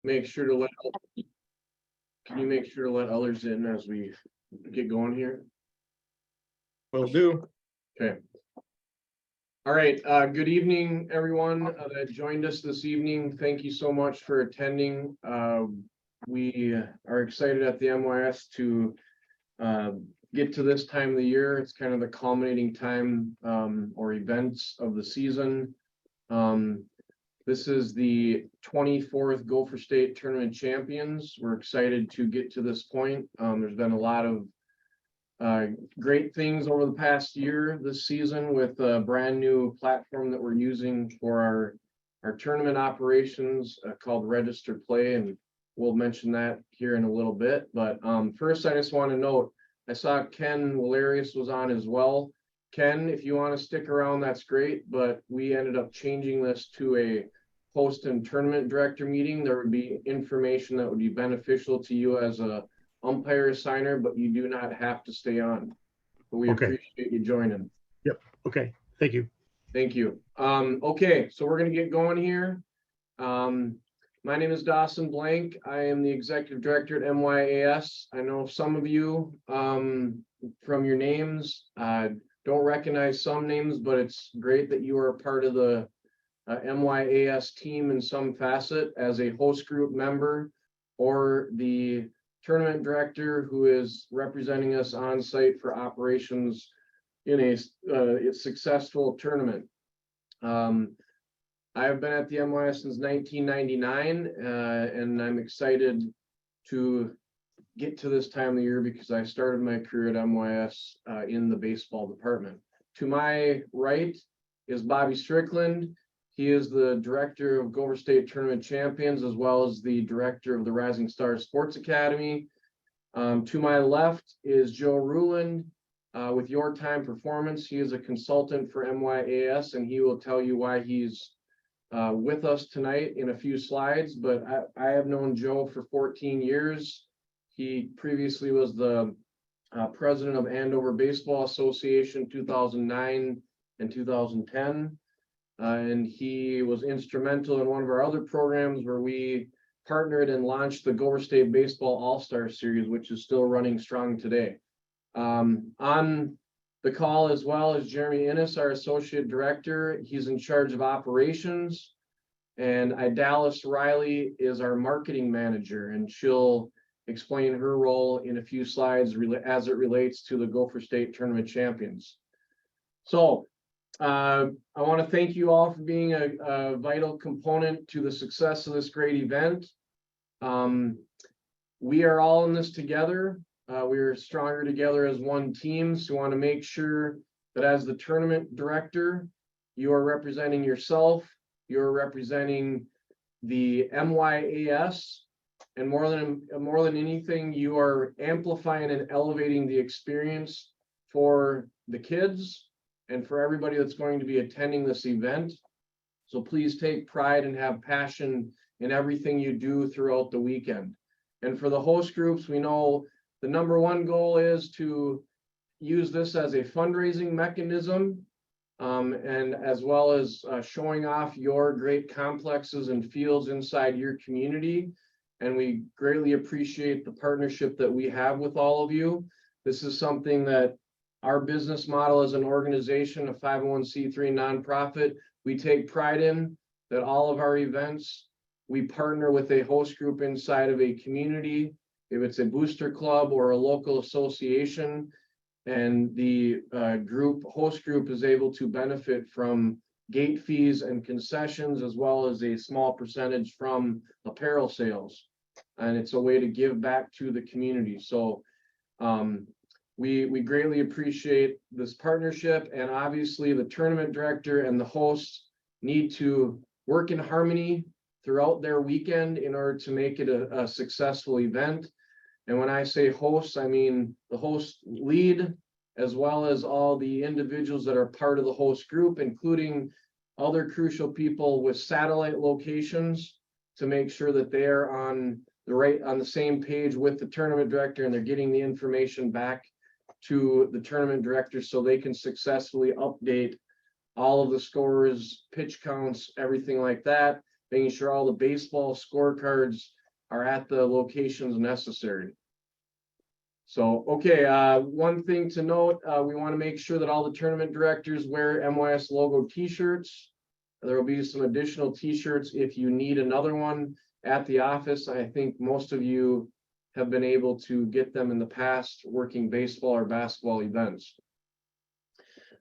make sure to let, can you make sure to let others in as we get going here? Will do. Okay. All right, good evening, everyone that joined us this evening. Thank you so much for attending. We are excited at the MYAS to get to this time of the year. It's kind of the culminating time or events of the season. This is the 24th Gopher State Tournament Champions. We're excited to get to this point. There's been a lot of great things over the past year this season with a brand new platform that we're using for our tournament operations called Registered Play, and we'll mention that here in a little bit. But first, I just want to note, I saw Ken Valerius was on as well. Ken, if you want to stick around, that's great, but we ended up changing this to a host and tournament director meeting. There would be information that would be beneficial to you as a umpire assigner, but you do not have to stay on. But we appreciate you joining. Yep. Okay. Thank you. Thank you. Okay, so we're going to get going here. My name is Dawson Blank. I am the executive director at MYAS. I know some of you from your names don't recognize some names, but it's great that you are a part of the MYAS team in some facet as a host group member or the tournament director who is representing us on site for operations in a successful tournament. I have been at the MYAS since 1999, and I'm excited to get to this time of the year because I started my career at MYAS in the baseball department. To my right is Bobby Strickland. He is the director of Gopher State Tournament Champions, as well as the director of the Rising Stars Sports Academy. To my left is Joe Ruland with Your Time Performance. He is a consultant for MYAS, and he will tell you why he's with us tonight in a few slides. But I have known Joe for 14 years. He previously was the president of Andover Baseball Association 2009 and 2010. And he was instrumental in one of our other programs where we partnered and launched the Gopher State Baseball All-Star Series, which is still running strong today. On the call as well as Jeremy Innes, our associate director. He's in charge of operations. And Idalis Riley is our marketing manager, and she'll explain her role in a few slides as it relates to the Gopher State Tournament Champions. So I want to thank you all for being a vital component to the success of this great event. We are all in this together. We are stronger together as one team. So we want to make sure that as the tournament director, you are representing yourself, you're representing the MYAS, and more than anything, you are amplifying and elevating the experience for the kids and for everybody that's going to be attending this event. So please take pride and have passion in everything you do throughout the weekend. And for the host groups, we know the number one goal is to use this as a fundraising mechanism, and as well as showing off your great complexes and fields inside your community. And we greatly appreciate the partnership that we have with all of you. This is something that our business model as an organization, a 501c3 nonprofit, we take pride in, that all of our events, we partner with a host group inside of a community, if it's a booster club or a local association, and the host group is able to benefit from gate fees and concessions, as well as a small percentage from apparel sales. And it's a way to give back to the community. So we greatly appreciate this partnership, and obviously the tournament director and the hosts need to work in harmony throughout their weekend in order to make it a successful event. And when I say hosts, I mean the host lead, as well as all the individuals that are part of the host group, including other crucial people with satellite locations, to make sure that they are on the same page with the tournament director, and they're getting the information back to the tournament director so they can successfully update all of the scores, pitch counts, everything like that. making sure all the baseball scorecards are at the locations necessary. So, okay, one thing to note, we want to make sure that all the tournament directors wear MYAS logo t-shirts. There will be some additional t-shirts if you need another one at the office. I think most of you have been able to get them in the past working baseball or basketball events.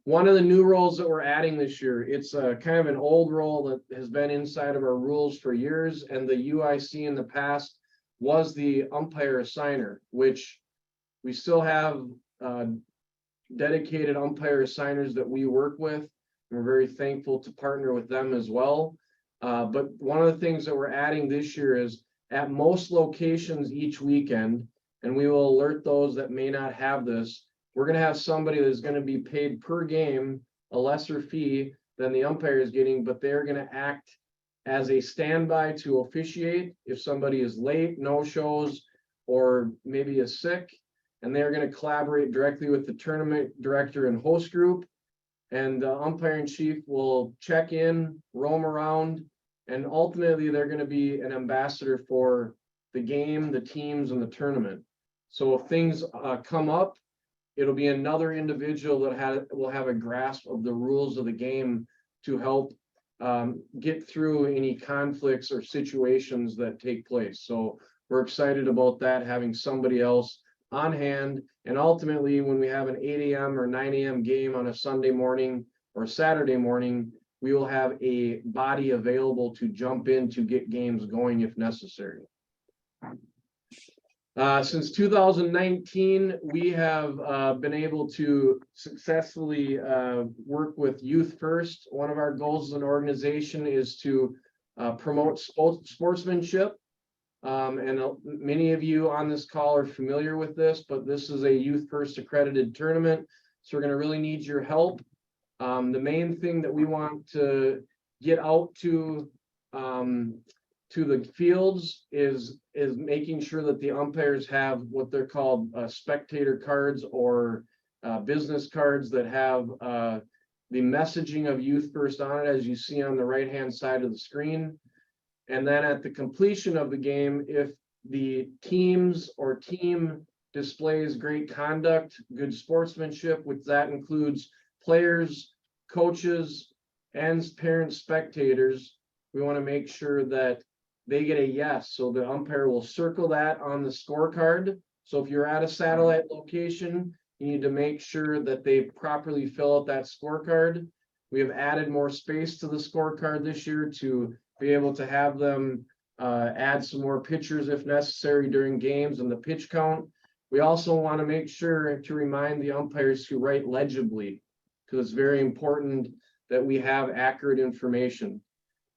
One of the new roles that we're adding this year, it's a kind of an old role that has been inside of our rules for years, and the UIC in the past was the umpire assigner, which we still have dedicated umpire assigners that we work with. We're very thankful to partner with them as well. But one of the things that we're adding this year is at most locations each weekend, and we will alert those that may not have this, we're going to have somebody that's going to be paid per game, a lesser fee than the umpire is getting, but they're going to act as a standby to officiate if somebody is late, no shows, or maybe is sick, and they're going to collaborate directly with the tournament director and host group. And the umpire in chief will check in, roam around, and ultimately they're going to be an ambassador for the game, the teams, and the tournament. So if things come up, it'll be another individual that will have a grasp of the rules of the game to help get through any conflicts or situations that take place. So we're excited about that, having somebody else on hand. And ultimately, when we have an 8 a.m. or 9 a.m. game on a Sunday morning or Saturday morning, we will have a body available to jump in to get games going if necessary. Since 2019, we have been able to successfully work with Youth First. One of our goals as an organization is to promote sportsmanship. And many of you on this call are familiar with this, but this is a Youth First accredited tournament. So we're going to really need your help. The main thing that we want to get out to the fields is making sure that the umpires have what they're called spectator cards or business cards that have the messaging of Youth First on it, as you see on the right-hand side of the screen. And then at the completion of the game, if the teams or team displays great conduct, good sportsmanship, which that includes players, coaches, and parents, spectators, we want to make sure that they get a yes. So the umpire will circle that on the scorecard. So if you're at a satellite location, you need to make sure that they properly fill out that scorecard. We have added more space to the scorecard this year to be able to have them add some more pitchers if necessary during games and the pitch count. We also want to make sure to remind the umpires to write legibly, because it's very important that we have accurate information.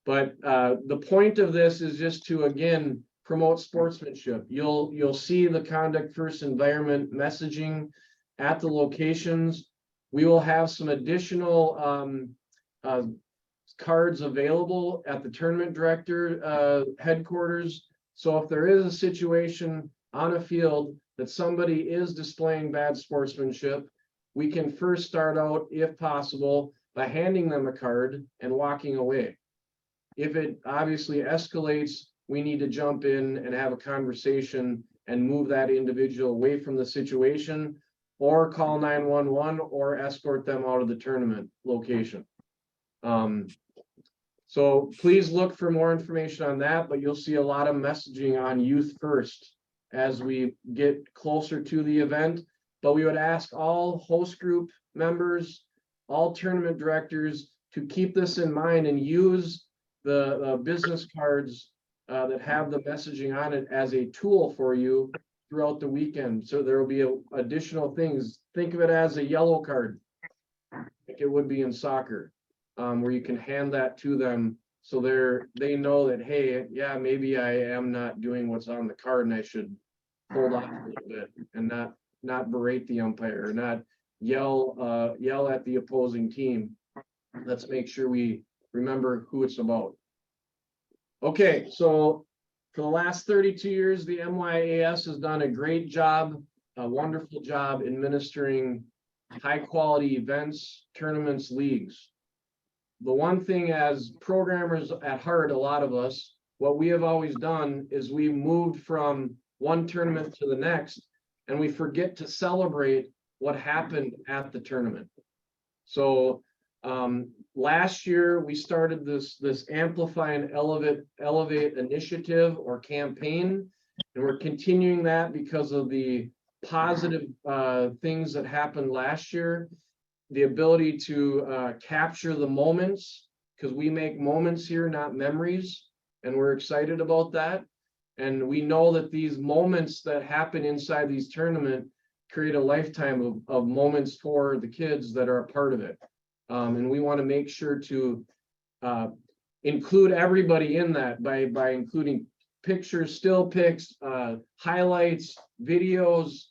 But the point of this is just to, again, promote sportsmanship. You'll see the conduct first environment messaging at the locations. We will have some additional cards available at the tournament director headquarters. So if there is a situation on a field that somebody is displaying bad sportsmanship, we can first start out, if possible, by handing them a card and walking away. If it obviously escalates, we need to jump in and have a conversation and move that individual away from the situation, or call 911 or escort them out of the tournament location. So please look for more information on that, but you'll see a lot of messaging on Youth First as we get closer to the event. But we would ask all host group members, all tournament directors to keep this in mind and use the business cards that have the messaging on it as a tool for you throughout the weekend. So there will be additional things. Think of it as a yellow card, like it would be in soccer, where you can hand that to them so they know that, hey, yeah, maybe I am not doing what's on the card and I should hold off a little bit and not berate the umpire or not yell at the opposing team. Let's make sure we remember who it's about. Okay, so for the last 32 years, the MYAS has done a great job, a wonderful job administering high quality events, tournaments, leagues. the one thing as programmers at heart, a lot of us, what we have always done is we moved from one tournament to the next, and we forget to celebrate what happened at the tournament. So last year we started this Amplify and Elevate initiative or campaign, and we're continuing that because of the positive things that happened last year. The ability to capture the moments, because we make moments here, not memories, and we're excited about that. And we know that these moments that happen inside these tournaments create a lifetime of moments for the kids that are a part of it. And we want to make sure to include everybody in that by including pictures, still pics, highlights, videos,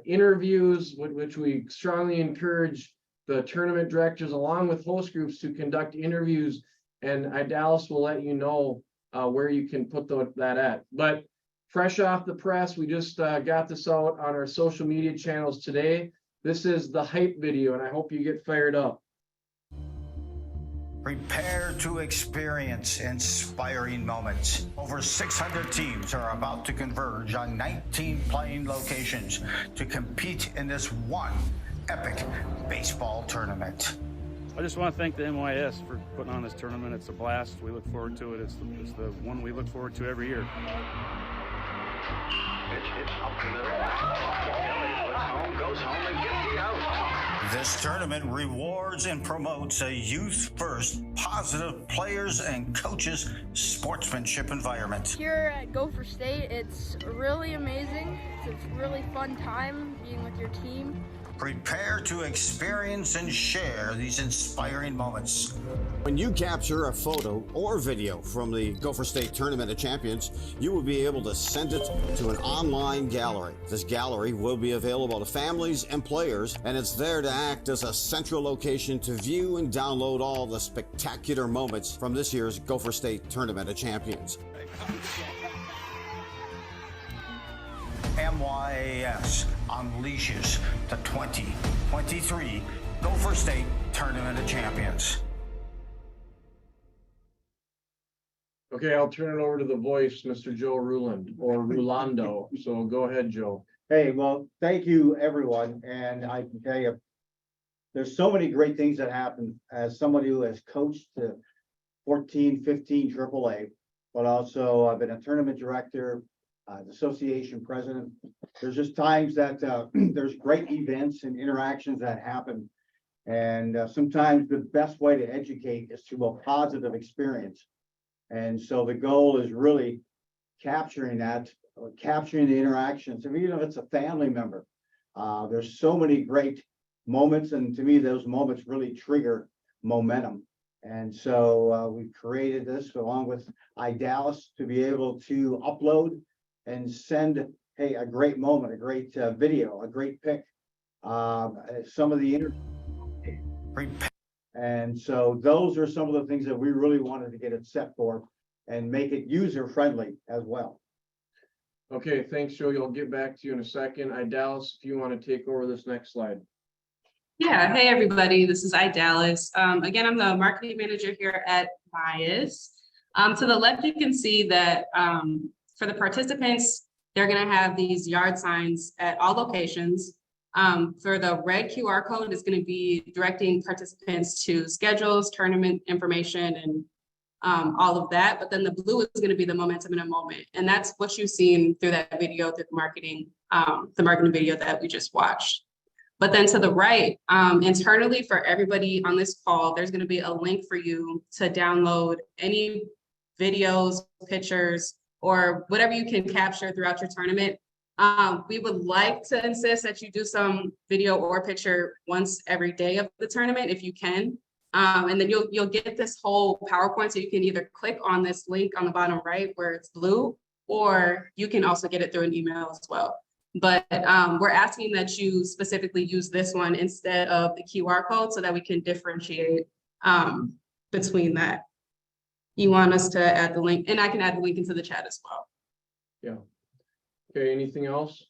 interviews, which we strongly encourage the tournament directors along with host groups to conduct interviews. And Dallas will let you know where you can put that at. But fresh off the press, we just got this out on our social media channels today. This is the hype video, and I hope you get fired up. Prepare to experience inspiring moments. Over 600 teams are about to converge on 19 playing locations to compete in this one epic baseball tournament. I just want to thank the MYAS for putting on this tournament. It's a blast. We look forward to it. It's the one we look forward to every year. It's up to the home, goes home and gets the out. This tournament rewards and promotes a youth-first, positive players and coaches sportsmanship environment. Here at Gopher State, it's really amazing. It's a really fun time being with your team. Prepare to experience and share these inspiring moments. When you capture a photo or video from the Gopher State Tournament of Champions, you will be able to send it to an online gallery. This gallery will be available to families and players, and it's there to act as a central location to view and download all the spectacular moments from this year's Gopher State Tournament of Champions. MYAS unleashes the 2023 Gopher State Tournament of Champions. Okay, I'll turn it over to the voice, Mr. Joe Ruland, or Rulando. So go ahead, Joe. Hey, well, thank you, everyone. And I can tell you, there's so many great things that happen as somebody who has coached to 14, 15 AAA, but also I've been a tournament director, association president. There's just times that there's great events and interactions that happen. And sometimes the best way to educate is through a positive experience. And so the goal is really capturing that, capturing the interactions. I mean, even if it's a family member, there's so many great moments. And to me, those moments really trigger momentum. And so we created this along with Dallas to be able to upload and send, hey, a great moment, a great video, a great pic, some of the interviews. And so those are some of the things that we really wanted to get it set for and make it user friendly as well. Okay, thanks, Joe. I'll get back to you in a second. Dallas, if you want to take over this next slide. Yeah, hey everybody, this is Dallas. Again, I'm the marketing manager here at MYAS. To the left, you can see that for the participants, they're going to have these yard signs at all locations. For the red QR code, is going to be directing participants to schedules, tournament information, and all of that. But then the blue is going to be the momentum in a moment. And that's what you've seen through that video, through the marketing video that we just watched. But then to the right, internally for everybody on this call, there's going to be a link for you to download any videos, pictures, or whatever you can capture throughout your tournament. We would like to insist that you do some video or picture once every day of the tournament if you can. And then you'll get this whole PowerPoint, so you can either click on this link on the bottom right where it's blue, or you can also get it through an email as well. But we're asking that you specifically use this one instead of the QR code so that we can differentiate between that. You want us to add the link, and I can add the link into the chat as well. Yeah. Okay, anything else?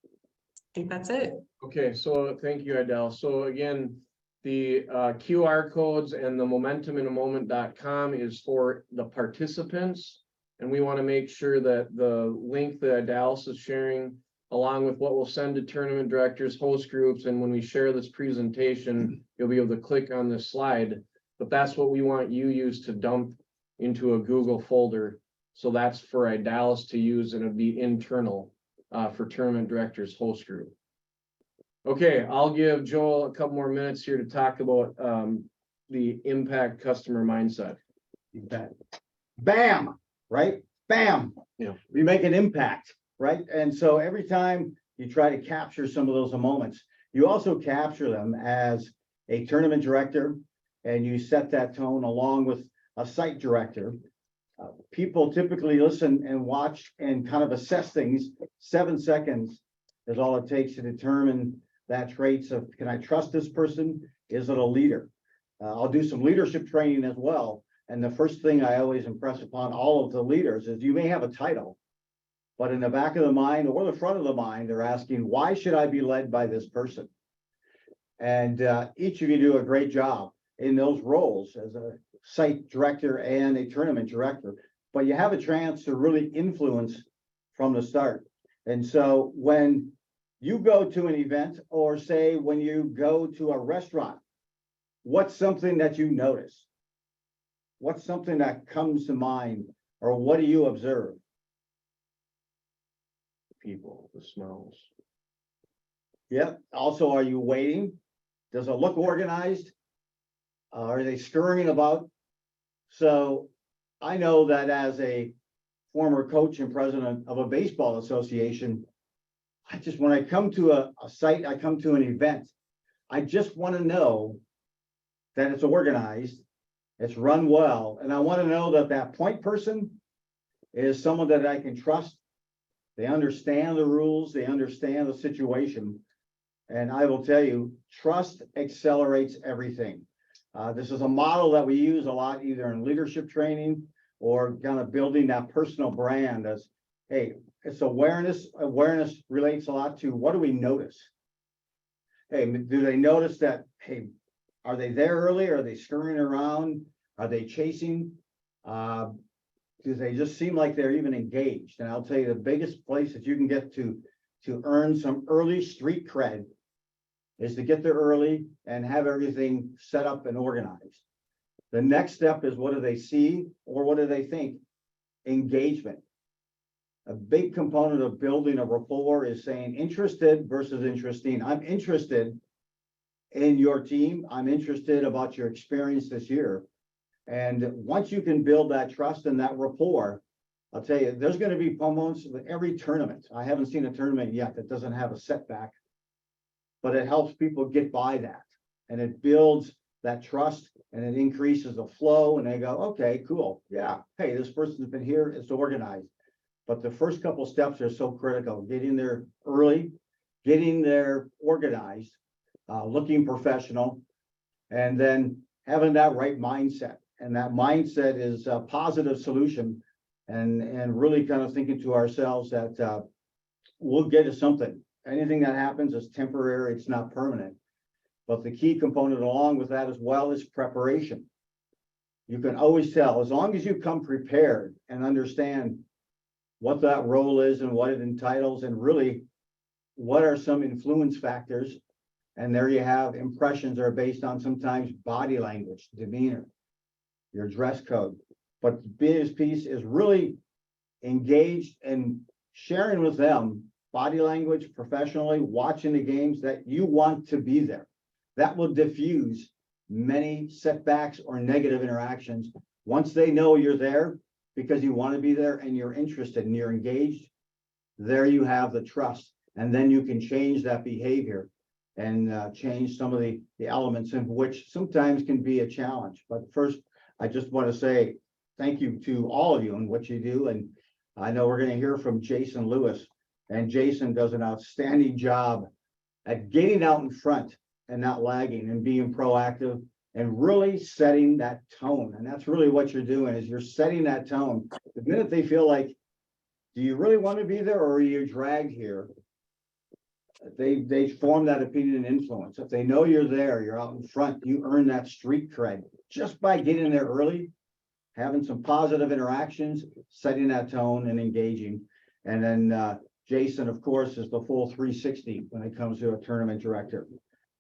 I think that's it. Okay, so thank you, Adele. So again, The QR codes and the momentuminamoment.com is for the participants. And we want to make sure that the link that Dallas is sharing, along with what we'll send to tournament directors, host groups, and when we share this presentation, you'll be able to click on this slide. But that's what we want you use to dump into a Google folder. So that's for Dallas to use, and it'd be internal for tournament directors, host group. Okay, I'll give Joel a couple more minutes here to talk about the impact customer mindset. You bet. Bam, right? Bam. Yeah. We make an impact, right? And so every time you try to capture some of those moments, you also capture them as a tournament director, and you set that tone along with a site director. People typically listen and watch and kind of assess things. 7 seconds is all it takes to determine that traits of, can I trust this person? Is it a leader? I'll do some leadership training as well. And the first thing I always impress upon all of the leaders is you may have a title, but in the back of the mind or the front of the mind, they're asking, why should I be led by this person? And each of you do a great job in those roles as a site director and a tournament director, but you have a chance to really influence from the start. And so when you go to an event, or say when you go to a restaurant, what's something that you notice? What's something that comes to mind, or what do you observe? People, the smells. Yep. Also, are you waiting? Does it look organized? Are they scurrying about? So I know that as a former coach and president of a baseball association, when I come to a site, I come to an event, I just want to know that it's organized, it's run well, and I want to know that that point person is someone that I can trust. They understand the rules, they understand the situation. And I will tell you, trust accelerates everything. This is a model that we use a lot, either in leadership training or kind of building that personal brand as, hey, it's awareness. Awareness relates a lot to, what do we notice? Hey, do they notice that, hey, are they there early? Are they scurrying around? Are they chasing? Do they just seem like they're even engaged? And I'll tell you, the biggest place that you can get to earn some early street cred is to get there early and have everything set up and organized. The next step is, what do they see or what do they think? Engagement. A big component of building a rapport is saying interested versus interesting. I'm interested in your team. I'm interested about your experience this year. And once you can build that trust and that rapport, I'll tell you, there's going to be moments with every tournament. I haven't seen a tournament yet that doesn't have a setback, but it helps people get by that. And it builds that trust and it increases the flow. And they go, okay, cool. Yeah. Hey, this person's been here. It's organized. But the first couple steps are so critical. Getting there early, getting there organized, looking professional, and then having that right mindset. And that mindset is a positive solution, and really kind of thinking to ourselves that we'll get to something. Anything that happens is temporary, it's not permanent. But the key component along with that as well is preparation. You can always tell, as long as you come prepared and understand what that role is and what it entitles, and really what are some influence factors. And there you have impressions are based on sometimes body language, demeanor, your dress code. But the biggest piece is really engaged and sharing with them body language professionally, watching the games, that you want to be there. That will diffuse many setbacks or negative interactions. Once they know you're there because you want to be there and you're interested and you're engaged, there you have the trust. And then you can change that behavior and change some of the elements in which sometimes can be a challenge. But first, I just want to say thank you to all of you and what you do. And I know we're going to hear from Jason Lewis, and Jason does an outstanding job at getting out in front and not lagging and being proactive and really setting that tone. And that's really what you're doing, is you're setting that tone. The minute they feel like, do you really want to be there, or are you dragged here? they form that opinion and influence. If they know you're there, you're out in front, you earn that street cred just by getting there early, having some positive interactions, setting that tone and engaging. And then Jason, of course, is the full 360 when it comes to a tournament director.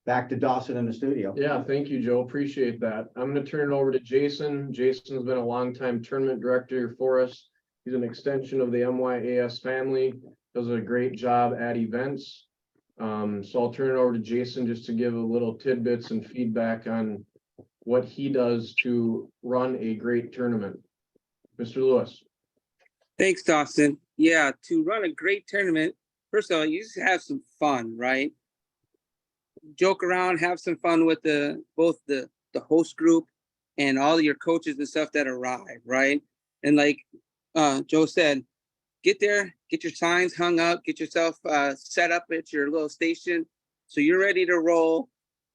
Back to Dawson in the studio. Yeah, thank you, Joe. Appreciate that. I'm gonna turn it over to Jason. Jason's been a longtime tournament director for us. He's an extension of the MYAS family, does a great job at events. So I'll turn it over to Jason just to give a little tidbits and feedback on what he does to run a great tournament. Mr. Lewis. Thanks, Dawson. Yeah, to run a great tournament, first of all, you just have some fun, right? Joke around, have some fun with both the host group and all your coaches and stuff that arrive, right? And like Joe said, get there, get your signs hung up, get yourself set up at your little station so you're ready to roll.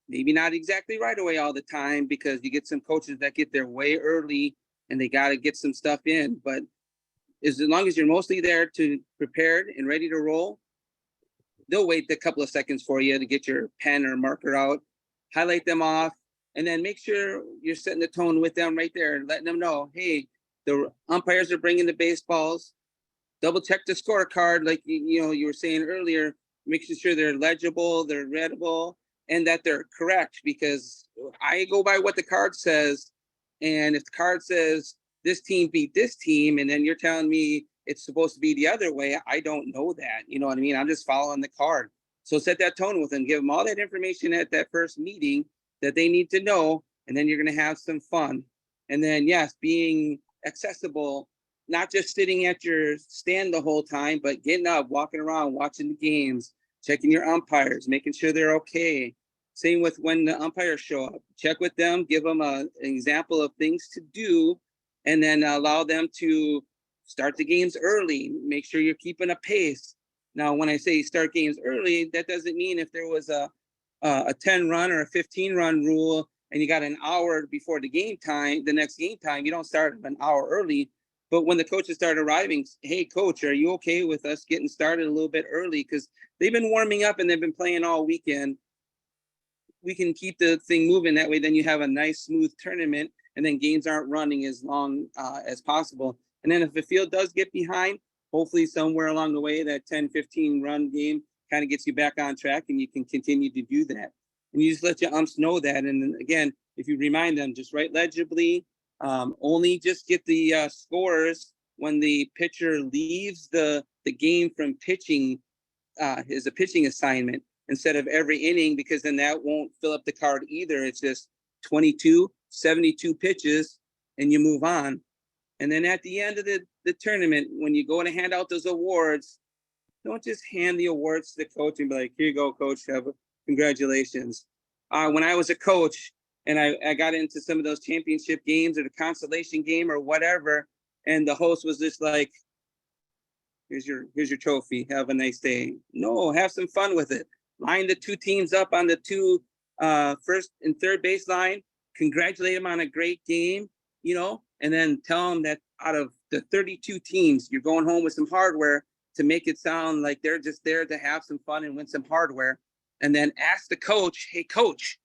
Maybe not exactly right away all the time, because you get some coaches that get there way early and they got to get some stuff in. But as long as you're mostly there to prepared and ready to roll, they'll wait a couple of seconds for you to get your pen or marker out, highlight them off, and then make sure you're setting the tone with them right there, letting them know, hey, the umpires are bringing the baseballs. Double check the scorecard, like you were saying earlier, making sure they're legible, they're readable, and that they're correct, because I go by what the card says. And if the card says this team beat this team, and then you're telling me it's supposed to be the other way, I don't know that. You know what I mean? I'm just following the card. So set that tone with them, give them all that information at that first meeting that they need to know, and then you're going to have some fun. And then, yes, being accessible, not just sitting at your stand the whole time, but getting up, walking around, watching the games, checking your umpires, making sure they're okay. Same with when the umpires show up, check with them, give them an example of things to do, and then allow them to start the games early. Make sure you're keeping a pace. Now, when I say start games early, that doesn't mean if there was a 10-run or a 15-run rule and you got an hour before the game time, the next game time, you don't start an hour early. But when the coaches start arriving, hey, coach, are you okay with us getting started a little bit early? Because they've been warming up and they've been playing all weekend. We can keep the thing moving. That way, then you have a nice, smooth tournament, and then games aren't running as long as possible. And then if the field does get behind, hopefully somewhere along the way, that 10, 15 run game kind of gets you back on track, and you can continue to do that. And you just let your umps know that. And then again, if you remind them, just write legibly, only just get the scores when the pitcher leaves the game from pitching is a pitching assignment instead of every inning, because then that won't fill up the card either. It's just 22, 72 pitches and you move on. And then at the end of the tournament, when you go to hand out those awards, don't just hand the awards to the coach and be like, here you go, coach, congratulations. When I was a coach and I got into some of those championship games or the consolation game or whatever, and the host was just like, here's your trophy, have a nice day. No, have some fun with it. Line the two teams up on the two first and third baseline, congratulate them on a great game, and then tell them that out of the 32 teams, you're going home with some hardware to make it sound like they're just there to have some fun and win some hardware. And then ask the coach, hey, coach,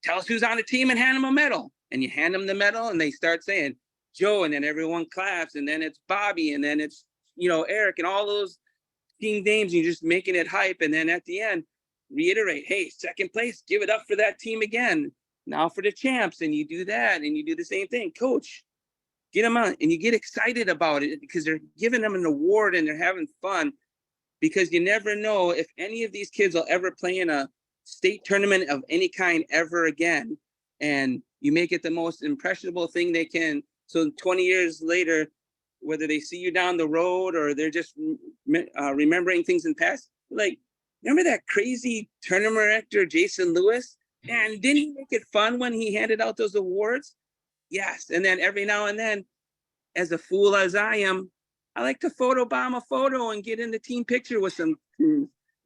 tell us who's on the team and hand them a medal. And you hand them the medal and they start saying, Joe, and then everyone claps, and then it's Bobby, and then it's, Eric, and all those team names, and you're just making it hype. And then at the end, reiterate, hey, second place, give it up for that team again. Now for the champs, and you do that, and you do the same thing. Coach, get them on, and you get excited about it because they're giving them an award and they're having fun, because you never know if any of these kids will ever play in a state tournament of any kind ever again. And you make it the most impressionable thing they can. So 20 years later, whether they see you down the road or they're just remembering things in the past, like, remember that crazy tournament director, Jason Lewis? And didn't he make it fun when he handed out those awards? Yes. And then every now and then, as a fool as I am, I like to photobomb a photo and get in the team picture with them,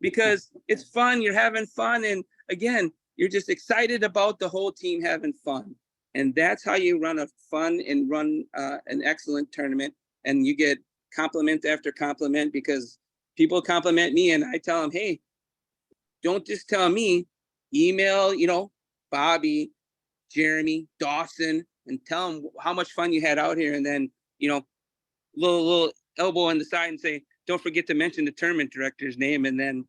because it's fun. You're having fun. And again, you're just excited about the whole team having fun. And that's how you run a fun and run an excellent tournament. And you get compliment after compliment, because people compliment me and I tell them, hey, don't just tell me, email, Bobby, Jeremy, Dawson, and tell them how much fun you had out here. And then, little elbow on the side and say, don't forget to mention the tournament director's name. And then,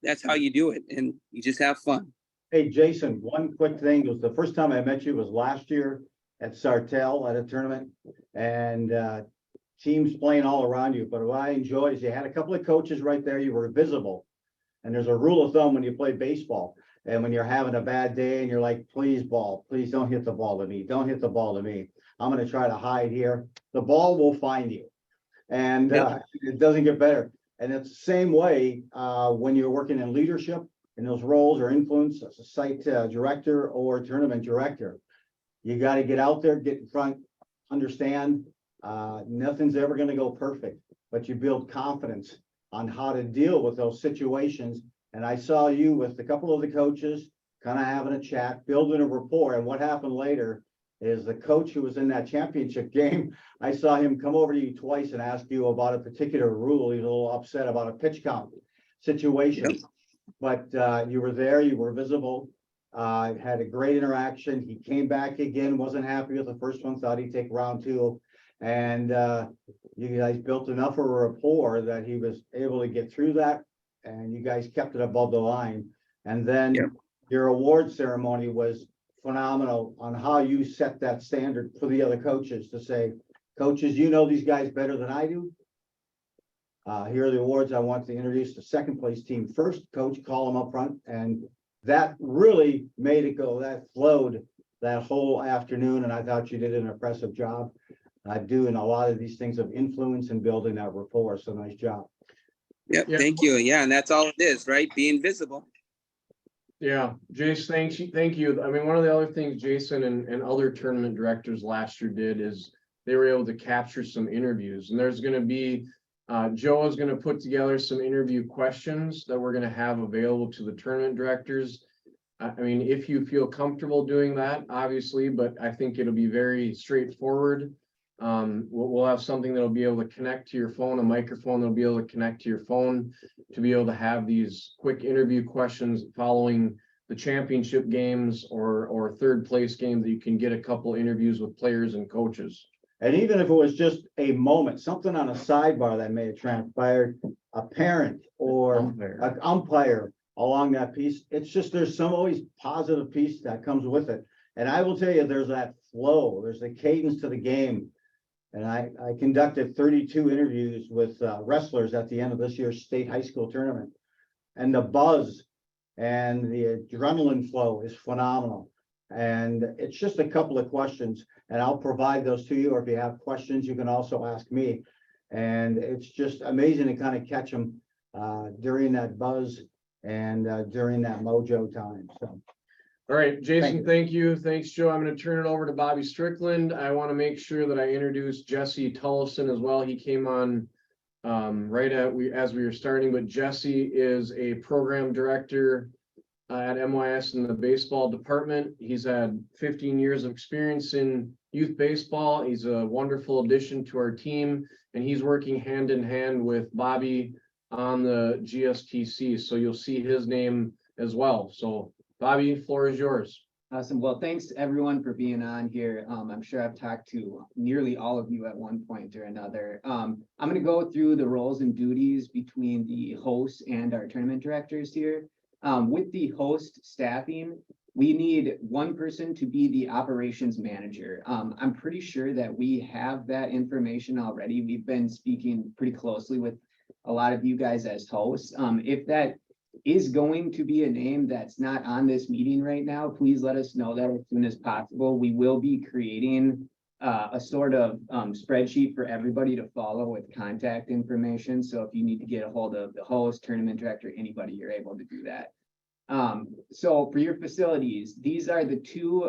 that's how you do it. And you just have fun. Hey, Jason, one quick thing. It was the first time I met you was last year at Sartell at a tournament, and teams playing all around you. But what I enjoyed is you had a couple of coaches right there. You were visible. And there's a rule of thumb when you play baseball and when you're having a bad day and you're like, please don't hit the ball to me. Don't hit the ball to me. I'm going to try to hide here. The ball will find you. And it doesn't get better. And it's the same way when you're working in leadership in those roles or influence as a site director or tournament director. You got to get out there, get in front, understand nothing's ever going to go perfect, but you build confidence on how to deal with those situations. And I saw you with a couple of the coaches kind of having a chat, building a rapport. And what happened later is the coach who was in that championship game, I saw him come over to you twice and ask you about a particular rule. He was a little upset about a pitch count situation. Yep. But you were there, you were visible, had a great interaction. He came back again, wasn't happy with the first one, thought he'd take round two. And you guys built enough of a rapport that he was able to get through that, and you guys kept it above the line. And then your award ceremony was phenomenal on how you set that standard for the other coaches to say, coaches, these guys better than I do. Here are the awards. I want to introduce the second place team first. Coach, call them up front. And that really made it go. That flowed that whole afternoon. And I thought you did an impressive job doing a lot of these things of influence and building that rapport. So nice job. Yep. Thank you. Yeah. And that's all it is, right? Being visible. Yeah, Jason, thank you. I mean, one of the other things Jason and other tournament directors last year did is they were able to capture some interviews, and there's going to be Joe is going to put together some interview questions that we're going to have available to the tournament directors. I mean, if you feel comfortable doing that, obviously, but I think it'll be very straightforward. We'll have something that'll be able to connect to your phone, a microphone that'll be able to connect to your phone to be able to have these quick interview questions following the championship games or third place games that you can get a couple interviews with players and coaches. And even if it was just a moment, something on a sidebar that may have transpired, a parent or an umpire along that piece, it's just there's some always positive piece that comes with it. And I will tell you, there's that flow, there's a cadence to the game. And I conducted 32 interviews with wrestlers at the end of this year's state high school tournament. And the buzz and the adrenaline flow is phenomenal. And it's just a couple of questions, and I'll provide those to you. Or if you have questions, you can also ask me. And it's just amazing to kind of catch them during that buzz and during that mojo time. So. All right, Jason, thank you. Thanks, Joe. I'm going to turn it over to Bobby Strickland. I want to make sure that I introduce Jesse Tullison as well. He came on as we were starting, but Jesse is a program director at MYAS in the baseball department. He's had 15 years of experience in youth baseball. He's a wonderful addition to our team, and he's working hand in hand with Bobby on the GSTC. So you'll see his name as well. So Bobby, floor is yours. Awesome. Well, thanks everyone for being on here. I'm sure I've talked to nearly all of you at one point or another. I'm going to go through the roles and duties between the hosts and our tournament directors here. With the host staffing, we need one person to be the operations manager. I'm pretty sure that we have that information already. We've been speaking pretty closely with a lot of you guys as hosts. If that is going to be a name that's not on this meeting right now, please let us know that as soon as possible. We will be creating a sort of spreadsheet for everybody to follow with contact information. So if you need to get a hold of the host, tournament director, anybody, you're able to do that. So for your facilities, these are the two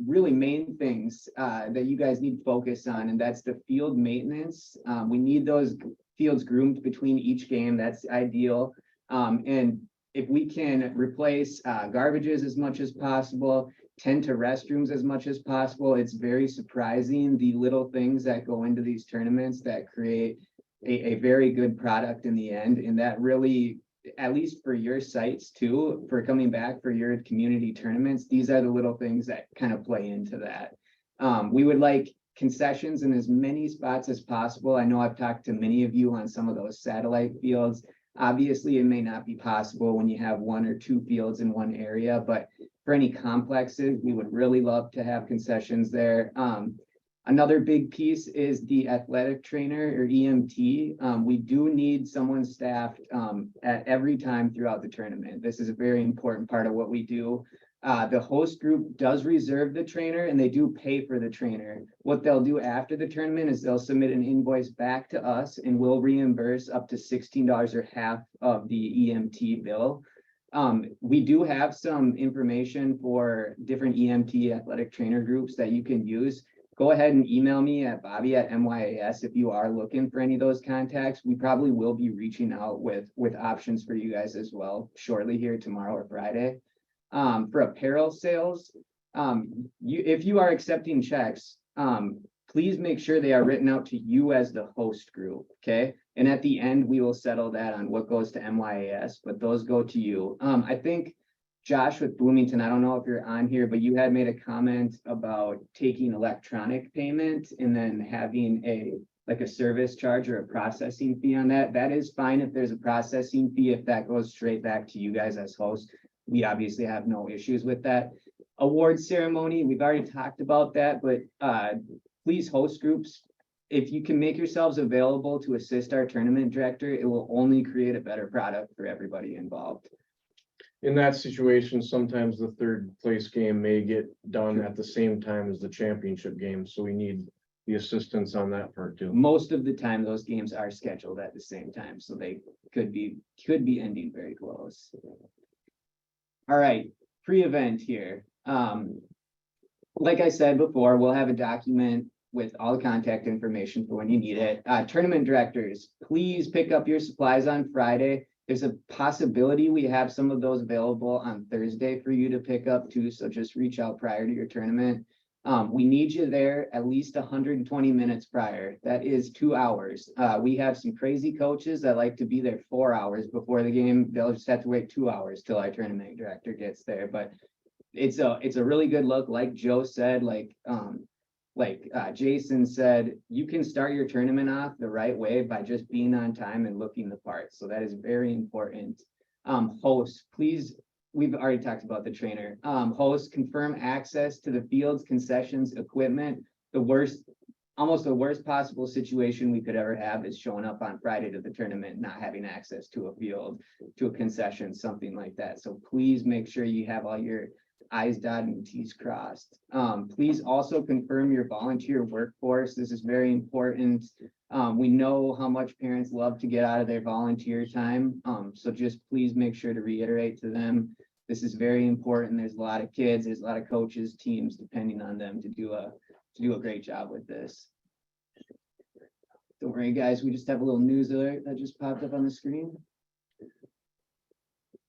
really main things that you guys need to focus on, and that's the field maintenance. We need those fields groomed between each game. That's ideal. And if we can replace garbages as much as possible, tend to restrooms as much as possible, it's very surprising the little things that go into these tournaments that create a very good product in the end. And that really, at least for your sites too, for coming back for your community tournaments, these are the little things that kind of play into that. We would like concessions in as many spots as possible. I know I've talked to many of you on some of those satellite fields. Obviously, it may not be possible when you have 1 or 2 fields in one area, but for any complexes, we would really love to have concessions there. Another big piece is the athletic trainer or EMT. We do need someone staffed at every time throughout the tournament. This is a very important part of what we do. The host group does reserve the trainer and they do pay for the trainer. What they'll do after the tournament is they'll submit an invoice back to us and we'll reimburse up to $16 or half of the EMT bill. We do have some information for different EMT athletic trainer groups that you can use. Go ahead and email me at Bobby@MYAS if you are looking for any of those contacts. We probably will be reaching out with options for you guys as well shortly here tomorrow or Friday. For apparel sales, if you are accepting checks, please make sure they are written out to you as the host group, okay? And at the end, we will settle that on what goes to MYAS, but those go to you. I think Josh with Bloomington, I don't know if you're on here, but you had made a comment about taking electronic payment and then having a service charge or a processing fee on that. That is fine if there's a processing fee, if that goes straight back to you guys as hosts. We obviously have no issues with that. Award ceremony, we've already talked about that, but please host groups, if you can make yourselves available to assist our tournament director, it will only create a better product for everybody involved. In that situation, sometimes the third place game may get done at the same time as the championship game, so we need the assistance on that part too. Most of the time, those games are scheduled at the same time, so they could be ending very close. All right, pre-event here. Like I said before, we'll have a document with all the contact information for when you need it. Tournament directors, please pick up your supplies on Friday. There's a possibility we have some of those available on Thursday for you to pick up too, so just reach out prior to your tournament. We need you there at least 120 minutes prior. That is 2 hours. We have some crazy coaches that like to be there 4 hours before the game. They'll just have to wait 2 hours till our tournament director gets there. But it's a really good look. Like Joe said, like Jason said, you can start your tournament off the right way by just being on time and looking the part. So that is very important. Hosts, please. We've already talked about the trainer. Hosts, confirm access to the fields, concessions, equipment. Almost the worst possible situation we could ever have is showing up on Friday to the tournament, not having access to a field, to a concession, something like that. So please make sure you have all your I's dotted and T's crossed. Please also confirm your volunteer workforce. This is very important. We know how much parents love to get out of their volunteer time. So just please make sure to reiterate to them. This is very important. There's a lot of kids, there's a lot of coaches, teams depending on them to do a great job with this. Don't worry, guys. We just have a little news alert that just popped up on the screen.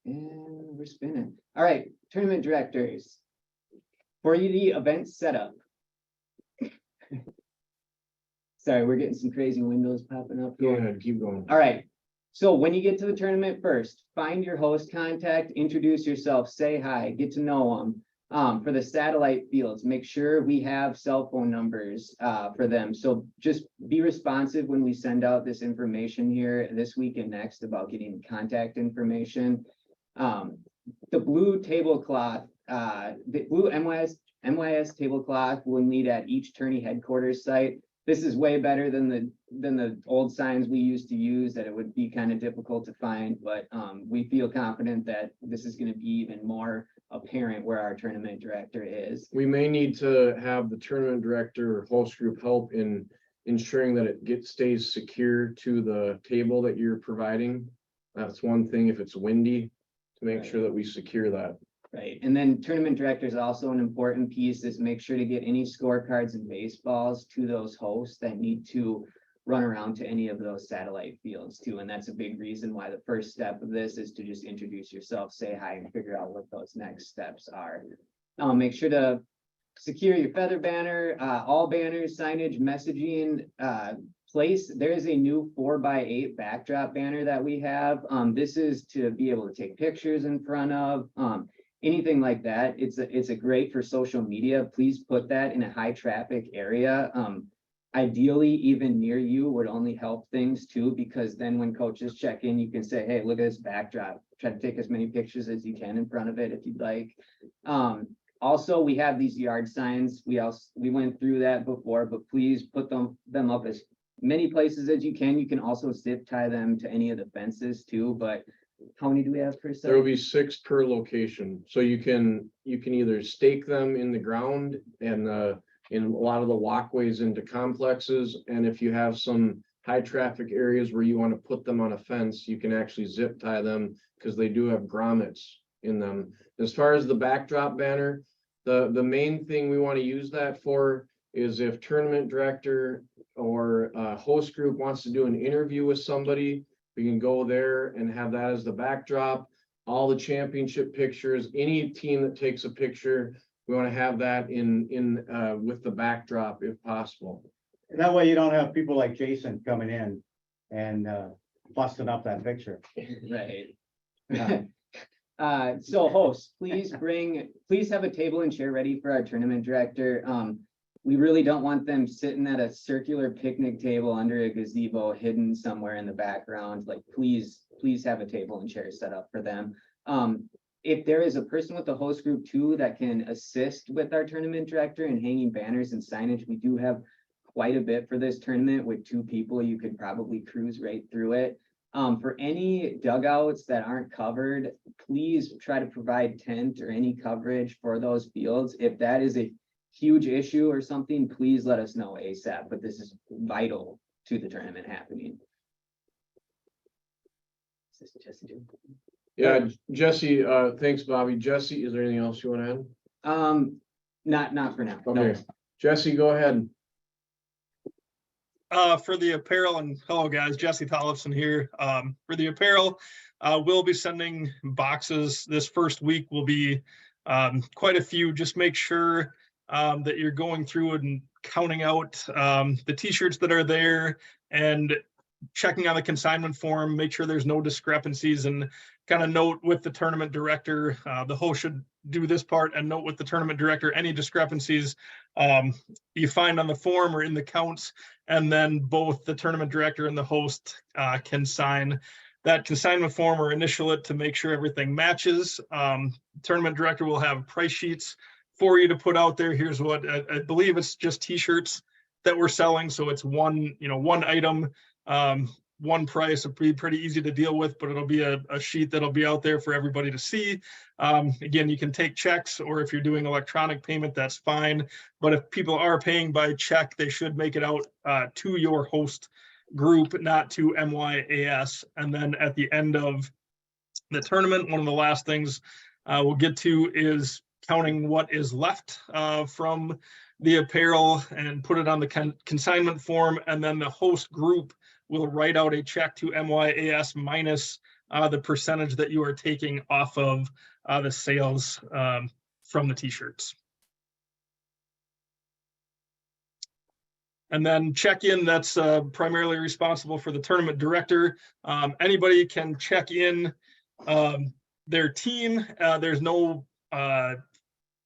And we're spinning. All right, tournament directors. For the event setup. Sorry, we're getting some crazy windows popping up Go here. ahead, keep going. All right. So when you get to the tournament first, find your host contact, introduce yourself, say hi, get to know them. For the satellite fields, make sure we have cell phone numbers for them. So just be responsive when we send out this information here this week and next about getting contact information. The blue tablecloth, the blue MYAS tablecloth will need at each tourney headquarters site. This is way better than the old signs we used to use that it would be kind of difficult to find, but we feel confident that this is going to be even more apparent where our tournament director is. We may need to have the tournament director or host group help in ensuring that it stays secure to the table that you're providing. That's one thing if it's windy, to make sure that we secure that. Right, and then tournament director is also an important piece, is make sure to get any scorecards and baseballs to those hosts that need to run around to any of those satellite fields too. And that's a big reason why the first step of this is to just introduce yourself, say hi, and figure out what those next steps are. Make sure to secure your feather banner, all banners, signage, messaging, there is a new 4x8 backdrop banner that we have. This is to be able to take pictures in front of, anything like that. It's a great for social media. Please put that in a high traffic area. Ideally, even near you would only help things too, because then when coaches check in, you can say, hey, look at this backdrop. Try to take as many pictures as you can in front of it if you'd like. Also, we have these yard signs. We went through that before, but please put them up as many places as you can. You can also zip tie them to any of the fences too, but how many do we have per set? There will be 6 per location. So you can either stake them in the ground and in a lot of the walkways into complexes. And if you have some high traffic areas where you want to put them on a fence, you can actually zip tie them because they do have grommets in them. As far as the backdrop banner, the main thing we want to use that for is if tournament director or host group wants to do an interview with somebody, we can go there and have that as the backdrop. All the championship pictures, any team that takes a picture, we want to have that in with the backdrop if possible. And that way you don't have people like Jason coming in and busting up that picture. Right. So hosts, please have a table and chair ready for our tournament director. We really don't want them sitting at a circular picnic table under a gazebo hidden somewhere in the background. Like, please have a table and chair set up for them. If there is a person with the host group too that can assist with our tournament director and hanging banners and signage, we do have quite a bit for this tournament. With 2 people, you could probably cruise right through it. For any dugouts that aren't covered, please try to provide tent or any coverage for those fields. If that is a huge issue or something, please let us know ASAP, but this is vital to the tournament happening. Is this Jesse? Yeah, Jesse, thanks, Bobby. Jesse, is there anything else you want to add? Not for now. Okay, No. Jesse, go ahead. For the apparel, and hello guys, Jesse Tollefson here. For the apparel, we'll be sending boxes this first week. Will be quite a few. Just make sure that you're going through and counting out the t-shirts that are there and checking on the consignment form, make sure there's no discrepancies, and kind of note with the tournament director, the host should do this part, and note with the tournament director any discrepancies you find on the form or in the counts, and then both the tournament director and the host can sign that consignment form or initial it to make sure everything matches. Tournament director will have price sheets for you to put out there. Here's what I believe it's just t-shirts that we're selling, so it's one item, one price. It'll be pretty easy to deal with, but it'll be a sheet that'll be out there for everybody to see. Again, you can take checks, or if you're doing electronic payment, that's fine. But if people are paying by check, they should make it out to your host group, not to MYAS. And then at the end of the tournament, one of the last things we'll get to is counting what is left from the apparel and put it on the consignment form, and then the host group will write out a check to MYAS minus the percentage that you are taking off of the sales from the t-shirts. And then check-in, that's primarily responsible for the tournament director. Anybody can check in their team. There's no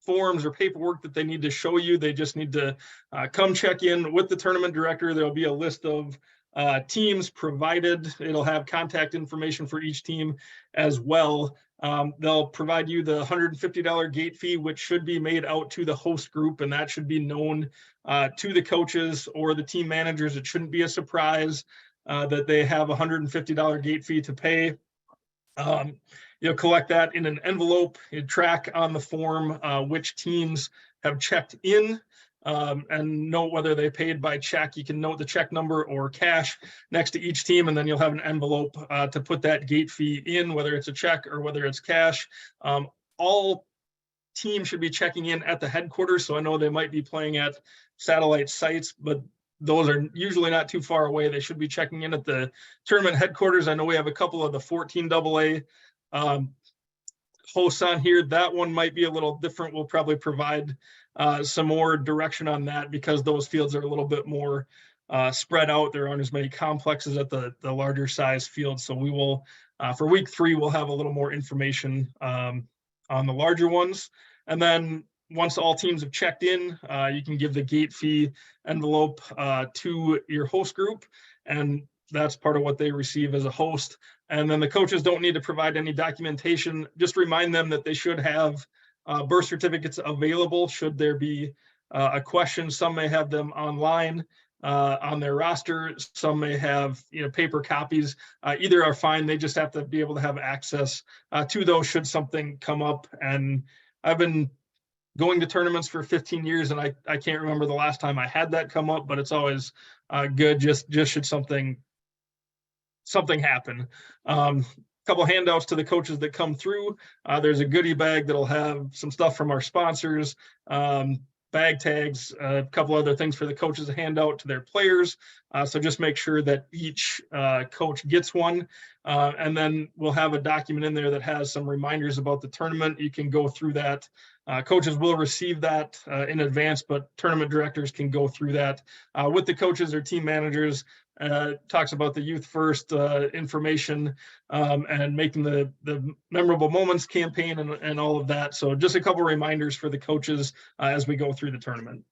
forms or paperwork that they need to show you. They just need to come check in with the tournament director. There'll be a list of teams provided. It'll have contact information for each team as well. They'll provide you the $150 gate fee, which should be made out to the host group, and that should be known to the coaches or the team managers. It shouldn't be a surprise that they have a $150 gate fee to pay. You'll collect that in an envelope. You track on the form which teams have checked in and note whether they paid by check. You can note the check number or cash next to each team, and then you'll have an envelope to put that gate fee in, whether it's a check or whether it's cash. All teams should be checking in at the headquarters. So I know they might be playing at satellite sites, but those are usually not too far away. They should be checking in at the tournament headquarters. I know we have a couple of the 14AA hosts on here. That one might be a little different. We'll probably provide some more direction on that because those fields are a little bit more spread out. There aren't as many complexes at the larger size field. So we will, for week 3, we'll have a little more information on the larger ones. And then once all teams have checked in, you can give the gate fee envelope to your host group, and that's part of what they receive as a host. And then the coaches don't need to provide any documentation. Just remind them that they should have birth certificates available should there be a question. Some may have them online on their roster. Some may have paper copies. Either are fine. They just have to be able to have access to those should something come up. And I've been going to tournaments for 15 years, and I can't remember the last time I had that come up, but it's always good just should something happen. Couple handouts to the coaches that come through. There's a goodie bag that'll have some stuff from our sponsors, bag tags, a couple other things for the coaches to hand out to their players. So just make sure that each coach gets one. And then we'll have a document in there that has some reminders about the tournament. You can go through that. Coaches will receive that in advance, but tournament directors can go through that with the coaches or team managers. Talks about the Youth First information and making the memorable moments campaign and all of that. So just a couple reminders for the coaches as we go through the tournament.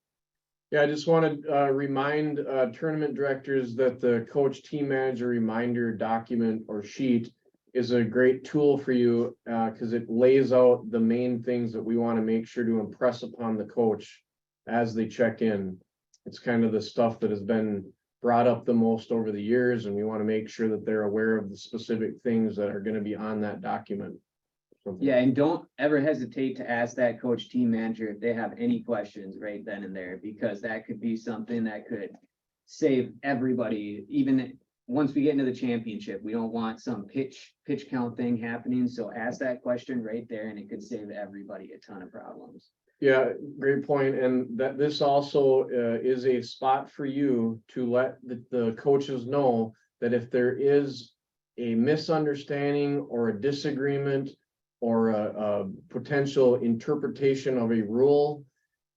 Yeah, I just want to remind tournament directors that the coach team manager reminder document or sheet is a great tool for you because it lays out the main things that we want to make sure to impress upon the coach as they check in. It's kind of the stuff that has been brought up the most over the years, and we want to make sure that they're aware of the specific things that are going to be on that document. Yeah, and don't ever hesitate to ask that coach team manager if they have any questions right then and there, because that could be something that could save everybody. Even once we get into the championship, we don't want some pitch count thing happening. So ask that question right there, and it could save everybody a ton of problems. Yeah, great point. And that this also is a spot for you to let the coaches know that if there is a misunderstanding or a disagreement or a potential interpretation of a rule,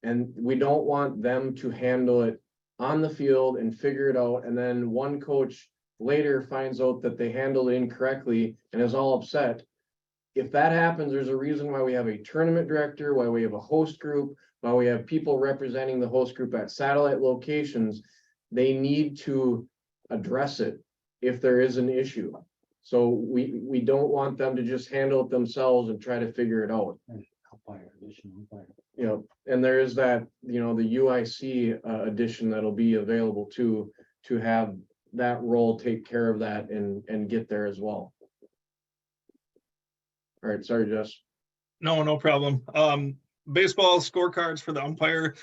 and we don't want them to handle it on the field and figure it out, and then one coach later finds out that they handled it incorrectly and is all upset. If that happens, there's a reason why we have a tournament director, why we have a host group, why we have people representing the host group at satellite locations. They need to address it if there is an issue. So we don't want them to just handle it themselves and try to figure it out. And there is that, the UIC edition that'll be available to have that role take care of that and get there as well. All right, sorry, Jess. No problem. Baseball scorecards for the umpire.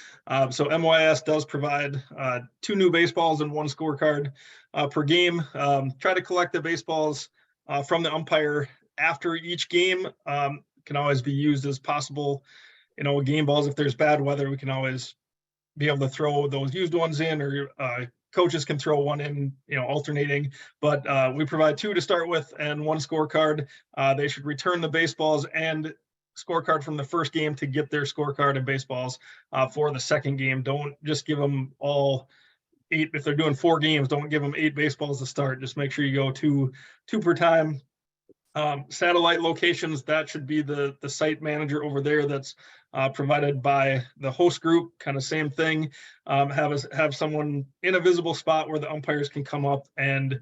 So MYAS does provide 2 new baseballs and 1 scorecard per game. Try to collect the baseballs from the umpire after each game. Can always be used as possible, game balls. If there's bad weather, we can always be able to throw those used ones in, or coaches can throw one in, alternating. But we provide 2 to start with and 1 scorecard. They should return the baseballs and scorecard from the first game to get their scorecard and baseballs for the second game. Don't just give them all 8. If they're doing 4 games, don't give them 8 baseballs to start. Just make sure you go two per time. Satellite locations, that should be the site manager over there. That's provided by the host group. Kind of same thing. Have someone in a visible spot where the umpires can come up and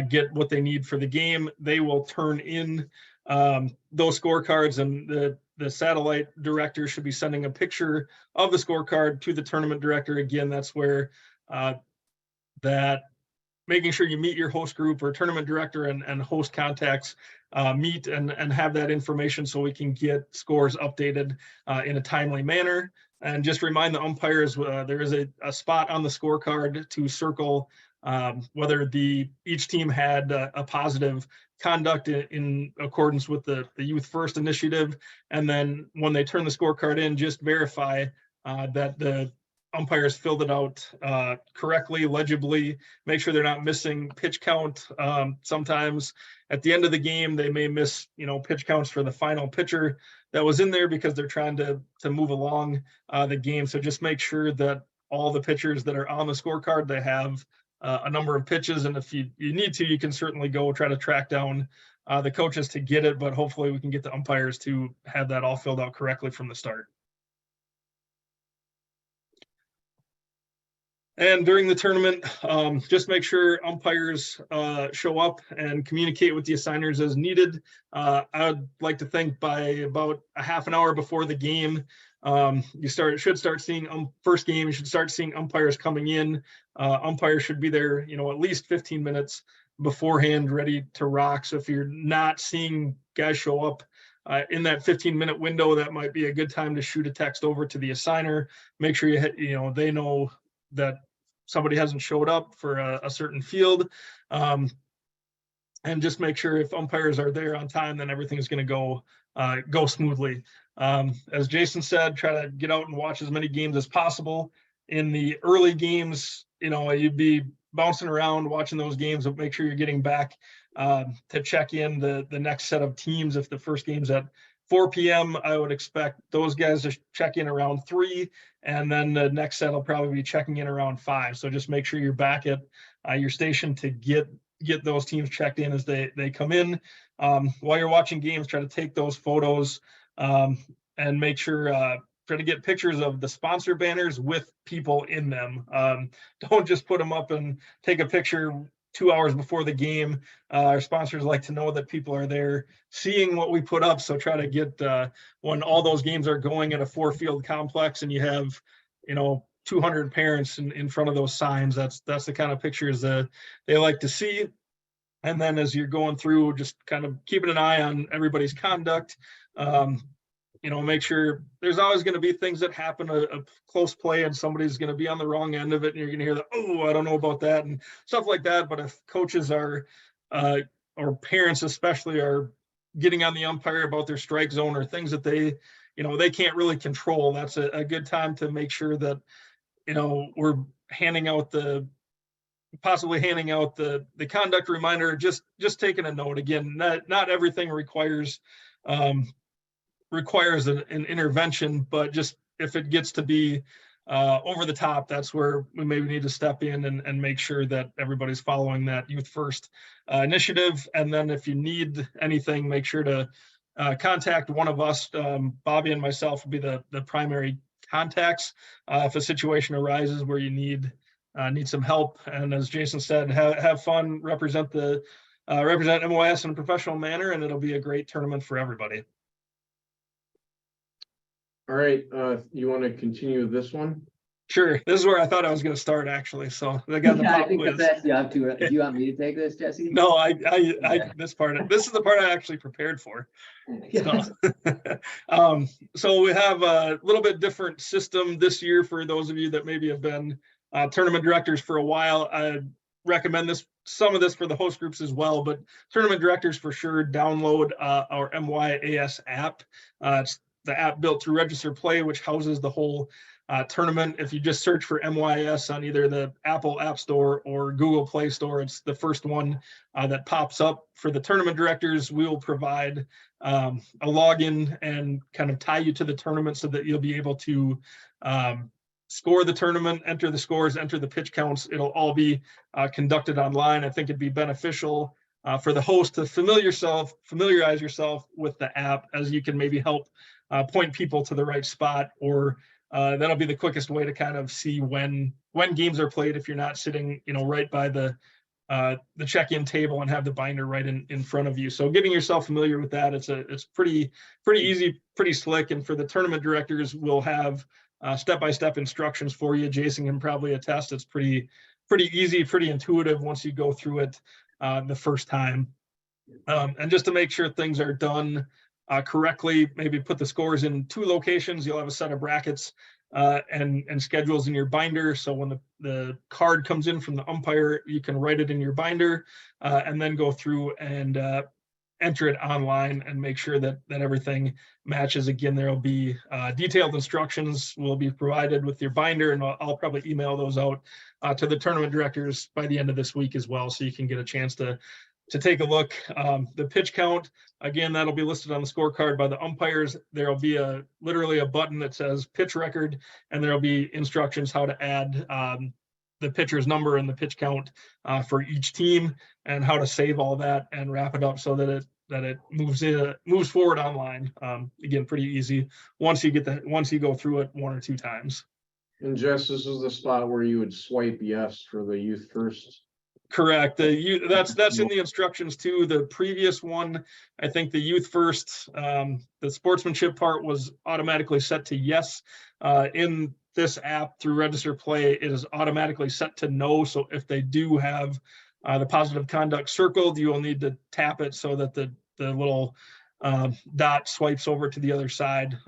get what they need for the game. They will turn in those scorecards, and the satellite director should be sending a picture of the scorecard to the tournament director. Again, that's where that making sure you meet your host group or tournament director and host contacts meet and have that information so we can get scores updated in a timely manner. And just remind the umpires there is a spot on the scorecard to circle whether each team had a positive conduct in accordance with the Youth First initiative. And then when they turn the scorecard in, just verify that the umpires filled it out correctly, legibly. Make sure they're not missing pitch count. Sometimes at the end of the game, they may miss, pitch counts for the final pitcher that was in there because they're trying to move along the game. So just make sure that all the pitchers that are on the scorecard. They have a number of pitches, and if you need to, you can certainly go try to track down the coaches to get it, but hopefully we can get the umpires to have that all filled out correctly from the start. And during the tournament, just make sure umpires show up and communicate with the assigners as needed. I would like to think by about a half an hour before the game, you should start seeing first game. You should start seeing umpires coming in. Umpires should be there, at least 15 minutes beforehand, ready to rock. So if you're not seeing guys show up in that 15-minute window, that might be a good time to shoot a text over to the assigner. Make sure they know that somebody hasn't showed up for a certain field, and just make sure if umpires are there on time, then everything's going to go smoothly. As Jason said, try to get out and watch as many games as possible. In the early games, you'd be bouncing around watching those games, but make sure you're getting back to check in the next set of teams. If the first game's at 4 p.m., I would expect those guys to check in around 3, and then the next set will probably be checking in around 5. So just make sure you're back at your station to get those teams checked in as they come in. While you're watching games, try to take those photos and make sure try to get pictures of the sponsor banners with people in them. Don't just put them up and take a picture 2 hours before the game. Our sponsors like to know that people are there seeing what we put up. So try to get when all those games are going at a 4-field complex and you have, 200 parents in front of those signs. That's the kind of pictures that they like to see. And then as you're going through, just kind of keeping an eye on everybody's conduct. Make sure there's always going to be things that happen, a close play, and somebody's going to be on the wrong end of it, and you're going to hear that, oh, I don't know about that, and stuff like that. But if coaches are, or parents especially, are getting on the umpire about their strike zone or things that they can't really control, that's a good time to make sure that, we're possibly handing out the conduct reminder, just taking a note. Again, not everything requires an intervention, but just if it gets to be over the top, that's where we maybe need to step in and make sure that everybody's following that Youth First initiative. And then if you need anything, make sure to contact one of us. Bobby and myself will be the primary contacts if a situation arises where you need some help. And as Jason said, have fun, represent MYAS in a professional manner, and it'll be a great tournament for everybody. All right, you want to continue with this one? Sure. This is where I thought I was going to start, actually. So I got the I think the best job to. Do you want me to take this, Jesse? No, this is the part I actually prepared for. So we have a little bit different system this year for those of you that maybe have been tournament directors for a while. I recommend some of this for the host groups as well, but tournament directors for sure, download our MYAS app. It's the app built through Register Play, which houses the whole tournament. If you just search for MYAS on either the Apple App Store or Google Play Store, it's the first one that pops up. For the tournament directors, we will provide a login and kind of tie you to the tournament so that you'll be able to score the tournament, enter the scores, enter the pitch counts. It'll all be conducted online. I think it'd be beneficial for the host to familiarize yourself with the app, as you can maybe help point people to the right spot, or that'll be the quickest way to kind of see when games are played if you're not sitting, right by the check-in table and have the binder right in front of you. So getting yourself familiar with that, it's pretty easy, pretty slick. And for the tournament directors, we'll have step-by-step instructions for you. Jason can probably attest. It's pretty easy, pretty intuitive once you go through it the first time. And just to make sure things are done correctly, maybe put the scores in 2 locations. You'll have a set of brackets and schedules in your binder. So when the card comes in from the umpire, you can write it in your binder and then go through and enter it online and make sure that everything matches. Again, there'll be detailed instructions will be provided with your binder, and I'll probably email those out to the tournament directors by the end of this week as well, so you can get a chance to take a look. The pitch count, again, that'll be listed on the scorecard by the umpires. There'll be literally a button that says pitch record, and there'll be instructions how to add the pitcher's number and the pitch count for each team, and how to save all that and wrap it up so that it moves forward online. Again, pretty easy once you go through it 1 or 2 times. And Jess, this is the spot where you would swipe yes for the youth first. Correct. That's in the instructions too. The previous one, I think the youth first, the sportsmanship part was automatically set to yes. In this app through Register Play, it is automatically set to no. So if they do have the positive conduct circled, you will need to tap it so that the little dot swipes over to the other side.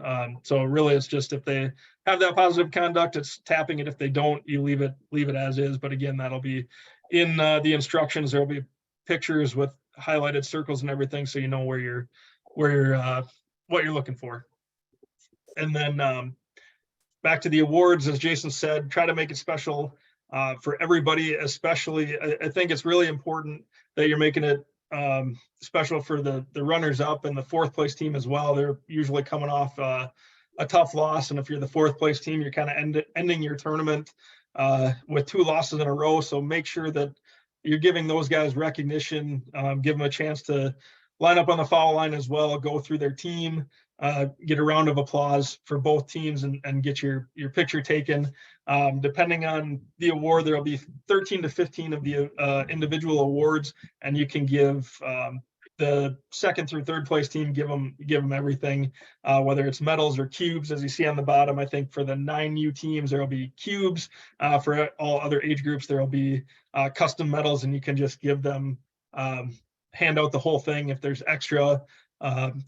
So really it's just if they have that positive conduct, it's tapping it. If they don't, you leave it as is. But again, that'll be in the instructions. There'll be pictures with highlighted circles and everything, so you know what you're looking for. And then back to the awards, as Jason said, try to make it special for everybody. Especially, I think it's really important that you're making it special for the runners up and the 4th place team as well. They're usually coming off a tough loss, and if you're the 4th place team, you're kind of ending your tournament with 2 losses in a row. So make sure that you're giving those guys recognition, give them a chance to line up on the foul line as well, go through their team, get a round of applause for both teams, and get your picture taken. Depending on the award, there'll be 13 to 15 of the individual awards, and you can give the 2nd through 3rd place team, give them everything, whether it's medals or cubes. As you see on the bottom, I think for the 9U teams, there'll be cubes. For all other age groups, there'll be custom medals, and you can just give them, hand out the whole thing. If there's extra,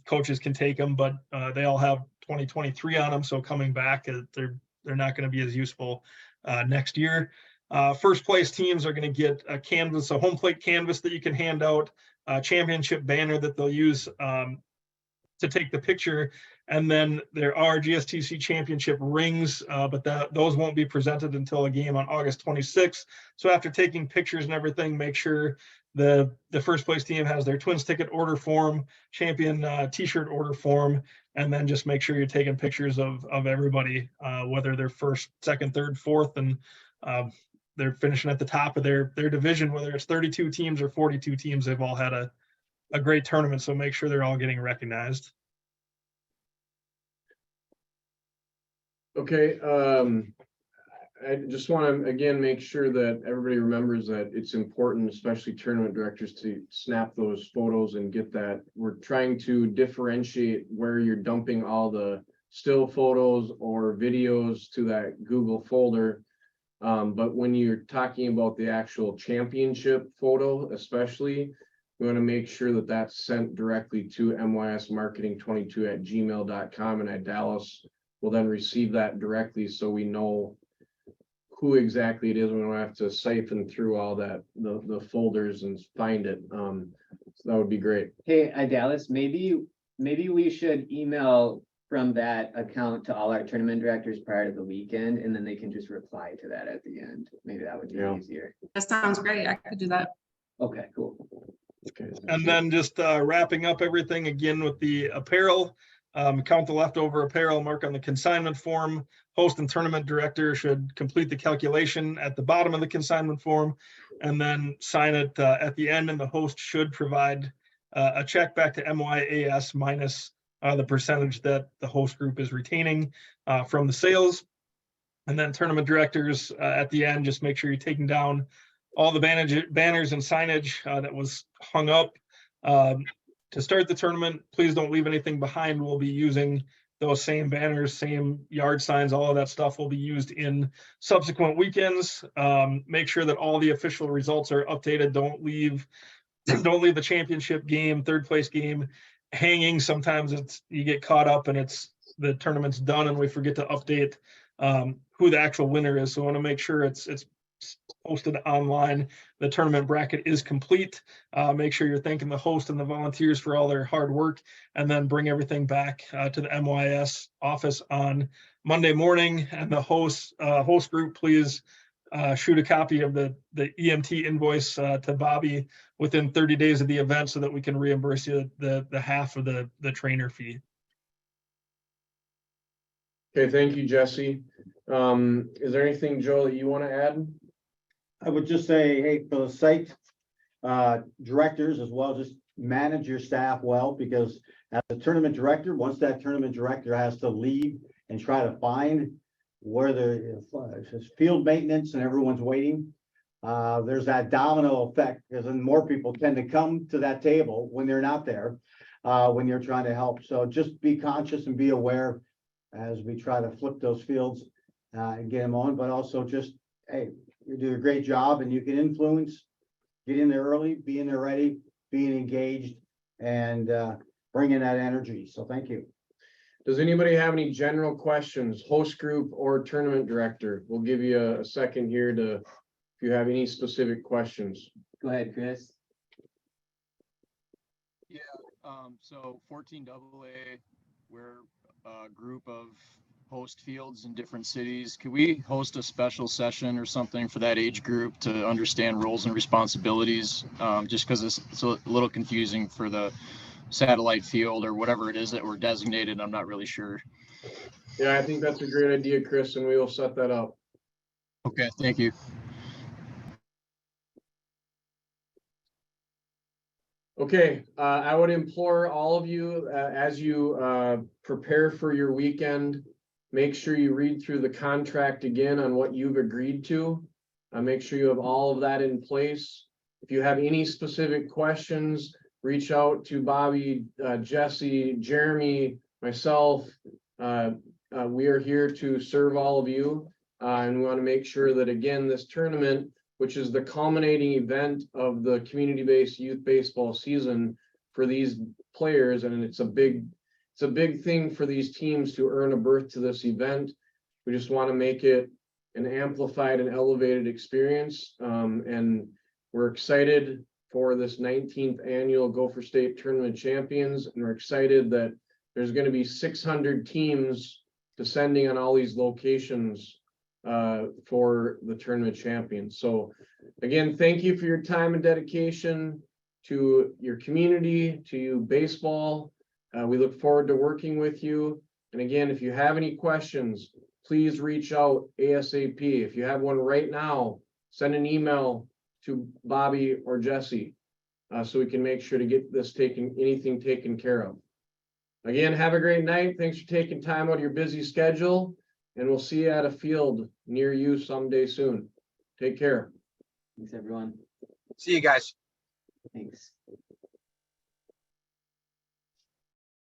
coaches can take them, but they all have 2023 on them. So coming back, they're not going to be as useful next year. 1st place teams are going to get a canvas, a home plate canvas that you can hand out, a championship banner that they'll use to take the picture. And then there are GSTC championship rings, but those won't be presented until a game on August 26th. So after taking pictures and everything, make sure the 1st place team has their Twins ticket order form, champion t-shirt order form, and then just make sure you're taking pictures of everybody, whether they're 1st, 2nd, 3rd, 4th, and they're finishing at the top of their division, whether it's 32 teams or 42 teams. They've all had a great tournament, so make sure they're all getting recognized. Okay, I just want to again make sure that everybody remembers that it's important, especially tournament directors, to snap those photos and get that. We're trying to differentiate where you're dumping all the still photos or videos to that Google folder. But when you're talking about the actual championship photo, especially, we want to make sure that that's sent directly to mysmarketing22@gmail.com, and Dallas will then receive that directly, so we know who exactly it is. We don't have to siphon through all that, the folders, and find it. So that would be great. Hey, Dallas, maybe we should email from that account to all our tournament directors prior to the weekend, and then they can just reply to that at the end. Maybe that would be easier. That sounds great. I could do that. Okay, cool. Okay. And then just wrapping up everything again with the apparel. Count the leftover apparel, mark on the consignment form. Host and tournament director should complete the calculation at the bottom of the consignment form, and then sign it at the end. And the host should provide a check back to MYAS minus the percentage that the host group is retaining from the sales. And then tournament directors at the end, just make sure you're taking down all the banners and signage that was hung up to start the tournament. Please don't leave anything behind. We'll be using those same banners, same yard signs, all of that stuff will be used in subsequent weekends. Make sure that all the official results are updated. Don't leave the championship game, 3rd place game hanging. Sometimes you get caught up and the tournament's done and we forget to update who the actual winner is. So I want to make sure it's posted online. The tournament bracket is complete. Make sure you're thanking the host and the volunteers for all their hard work, and then bring everything back to the MYS office on Monday morning. And the host group, please shoot a copy of the EMT invoice to Bobby within 30 days of the event so that we can reimburse you the half of the trainer fee. Okay, thank you, Jesse. Is there anything, Joe, that you want to add? I would just say, hey, for the site directors as well, just manage your staff well, because as a tournament director, once that tournament director has to leave and try to find where there's field maintenance and everyone's waiting, there's that domino effect, because then more people tend to come to that table when they're not there, when you're trying to help. So just be conscious and be aware as we try to flip those fields and get them on, but also just, hey, you do a great job and you can influence, get in there early, be in there ready, being engaged, and bring in that energy. So thank you. Does anybody have any general questions, host group or tournament director? We'll give you a second here to, if you have any specific questions. Go ahead, Chris. Yeah, so 14 AA, we're a group of host fields in different cities. Could we host a special session or something for that age group to understand roles and responsibilities? Just because it's a little confusing for the satellite field or whatever it is that we're designated. I'm not really sure. Yeah, I think that's a great idea, Chris, and we will set that up. Okay, thank you. Okay, I would implore all of you, as you prepare for your weekend, make sure you read through the contract again on what you've agreed to. Make sure you have all of that in place. If you have any specific questions, reach out to Bobby, Jesse, Jeremy, myself. We are here to serve all of you. And we want to make sure that, again, this tournament, which is the culminating event of the community-based youth baseball season for these players, and it's a big thing for these teams to earn a berth to this event. We just want to make it an amplified and elevated experience. And we're excited for this 19th annual Gopher State Tournament Champions. And we're excited that there's going to be 600 teams descending on all these locations for the tournament champions. So again, thank you for your time and dedication to your community, to baseball. We look forward to working with you. And again, if you have any questions, please reach out ASAP. If you have one right now, send an email to Bobby or Jesse so we can make sure to get this anything taken care of. Again, have a great night. Thanks for taking time out of your busy schedule, and we'll see you at a field near you someday soon. Take care. Thanks, everyone. See you guys. Thanks.